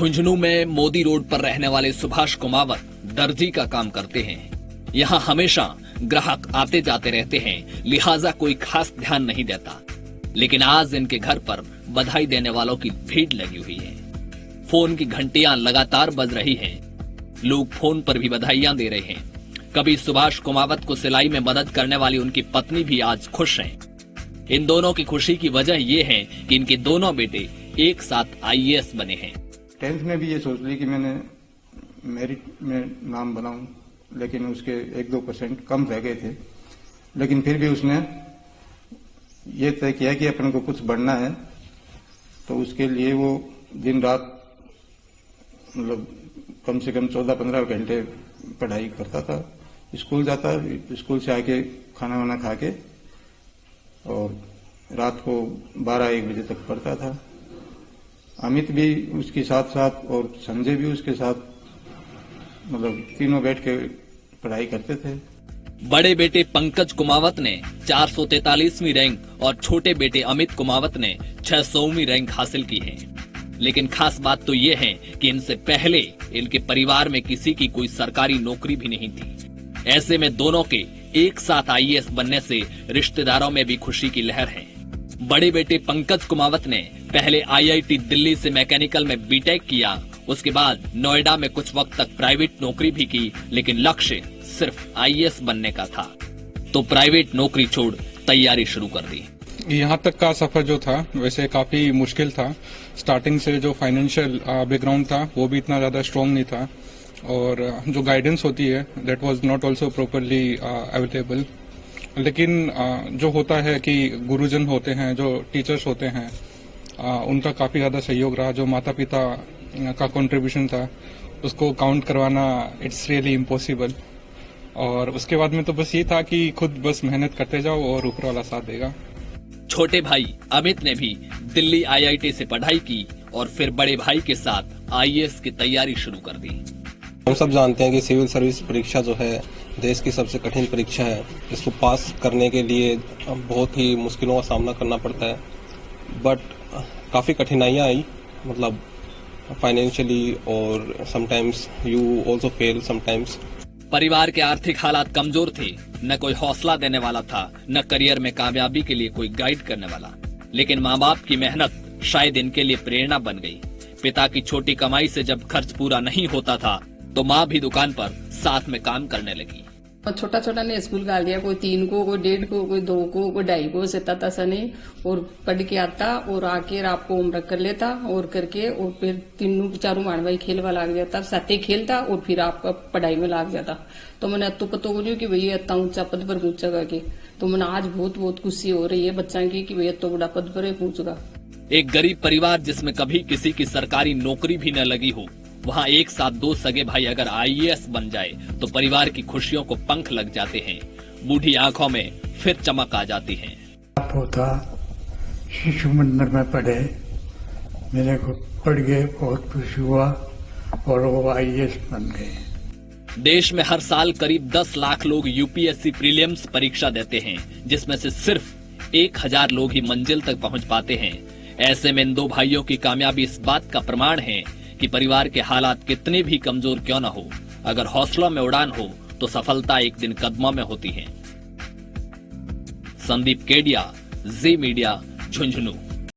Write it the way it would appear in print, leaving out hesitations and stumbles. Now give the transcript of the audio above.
झुंझुनू में मोदी रोड पर रहने वाले सुभाष कुमावत दर्जी का काम करते हैं। यहाँ हमेशा ग्राहक आते जाते रहते हैं, लिहाजा कोई खास ध्यान नहीं देता। लेकिन आज इनके घर पर बधाई देने वालों की भीड़ लगी हुई है। फोन की घंटियां लगातार बज रही हैं। लोग फोन पर भी बधाइयां दे रहे हैं। कभी सुभाष कुमावत को सिलाई में मदद करने वाली उनकी पत्नी भी आज खुश हैं। इन दोनों की खुशी की वजह ये है कि इनके दोनों बेटे एक साथ आईएएस बने हैं। 10th में भी ये सोच ली कि मैंने मेरिट में नाम बनाऊं, लेकिन उसके 1-2% कम रह गए थे। लेकिन फिर भी उसने ये तय किया कि अपन को कुछ बढ़ना है, तो उसके लिए वो दिन रात मतलब कम से कम 14-15 घंटे पढ़ाई करता था। स्कूल जाता, स्कूल से आके खाना वाना खा के और रात को 12-1 बजे तक पढ़ता था। अमित भी उसके साथ साथ और संजय भी उसके साथ, मतलब तीनों बैठ के पढ़ाई करते थे। बड़े बेटे पंकज कुमावत ने 443वीं रैंक और छोटे बेटे अमित कुमावत ने 600वीं रैंक हासिल की है। लेकिन खास बात तो ये है कि इनसे पहले इनके परिवार में किसी की कोई सरकारी नौकरी भी नहीं थी। ऐसे में दोनों के एक साथ आईएएस बनने से रिश्तेदारों में भी खुशी की लहर है। बड़े बेटे पंकज कुमावत ने पहले आईआईटी दिल्ली से मैकेनिकल में बीटेक किया, उसके बाद नोएडा में कुछ वक्त तक प्राइवेट नौकरी भी की, लेकिन लक्ष्य सिर्फ आईएएस बनने का था, तो प्राइवेट नौकरी छोड़ तैयारी शुरू कर दी। यहाँ तक का सफर जो था वैसे काफी मुश्किल था। स्टार्टिंग से जो फाइनेंशियल बैकग्राउंड था वो भी इतना ज्यादा स्ट्रांग नहीं था, और जो गाइडेंस होती है that was not also properly available. लेकिन जो होता है कि गुरुजन होते हैं, जो टीचर्स होते हैं, उनका काफी ज्यादा सहयोग रहा। जो माता पिता का कंट्रीब्यूशन था उसको काउंट करवाना इट्स रियली इम्पॉसिबल। और उसके बाद में तो बस ये था कि खुद बस मेहनत करते जाओ और ऊपर वाला साथ देगा। छोटे भाई अमित ने भी दिल्ली आईआईटी से पढ़ाई की और फिर बड़े भाई के साथ आईएएस की तैयारी शुरू कर दी। हम सब जानते हैं कि सिविल सर्विस परीक्षा जो है देश की सबसे कठिन परीक्षा है। इसको पास करने के लिए बहुत ही मुश्किलों का सामना करना पड़ता है, बट काफ़ी कठिनाइयाँ आई, मतलब फाइनेंशियली, और sometimes you also fail sometimes. परिवार के आर्थिक हालात कमजोर थे, न कोई हौसला देने वाला था, न करियर में कामयाबी के लिए कोई गाइड करने वाला। लेकिन माँ बाप की मेहनत शायद इनके लिए प्रेरणा बन गई। पिता की छोटी कमाई से जब खर्च पूरा नहीं होता था तो माँ भी दुकान पर साथ में काम करने लगी। छोटा छोटा ने स्कूल डाल दिया, कोई 3 को, कोई 1.5 को, कोई 2 को, कोई 2.5 को, सेता तसा नहीं। और पढ़ के आता और आके रात को होमवर्क कर लेता और करके और फिर 3-4 मान भाई खेलवा लाग जाता, साथे खेलता और फिर आपका पढ़ाई में लाग जाता। तो मैंने तो पता हो कि भैया इतना ऊंचा पद पर पहुंचेगा के। तो मैंने आज बहुत खुशी हो रही है बच्चा की कि भैया तो बड़ा पद पर पहुंचेगा। एक गरीब परिवार जिसमें कभी किसी की सरकारी नौकरी भी न लगी हो, वहाँ एक साथ 2 सगे भाई अगर आईएएस बन जाए तो परिवार की खुशियों को पंख लग जाते हैं। बूढ़ी आंखों में फिर चमक आ जाती है। पोता शिशु मंदिर में पढ़े, मेरे को पढ़ गए, बहुत खुशी हुआ और वो आईएएस बन गए। देश में हर साल करीब 10 लाख लोग यूपीएससी प्रीलिम्स परीक्षा देते हैं, जिसमें से सिर्फ 1000 लोग ही मंजिल तक पहुंच पाते हैं। ऐसे में इन 2 भाइयों की कामयाबी इस बात का प्रमाण है कि परिवार के हालात कितने भी कमजोर क्यों न हो, अगर हौसलों में उड़ान हो तो सफलता एक दिन कदमों में होती है। संदीप केडिया, जी मीडिया, झुंझुनू।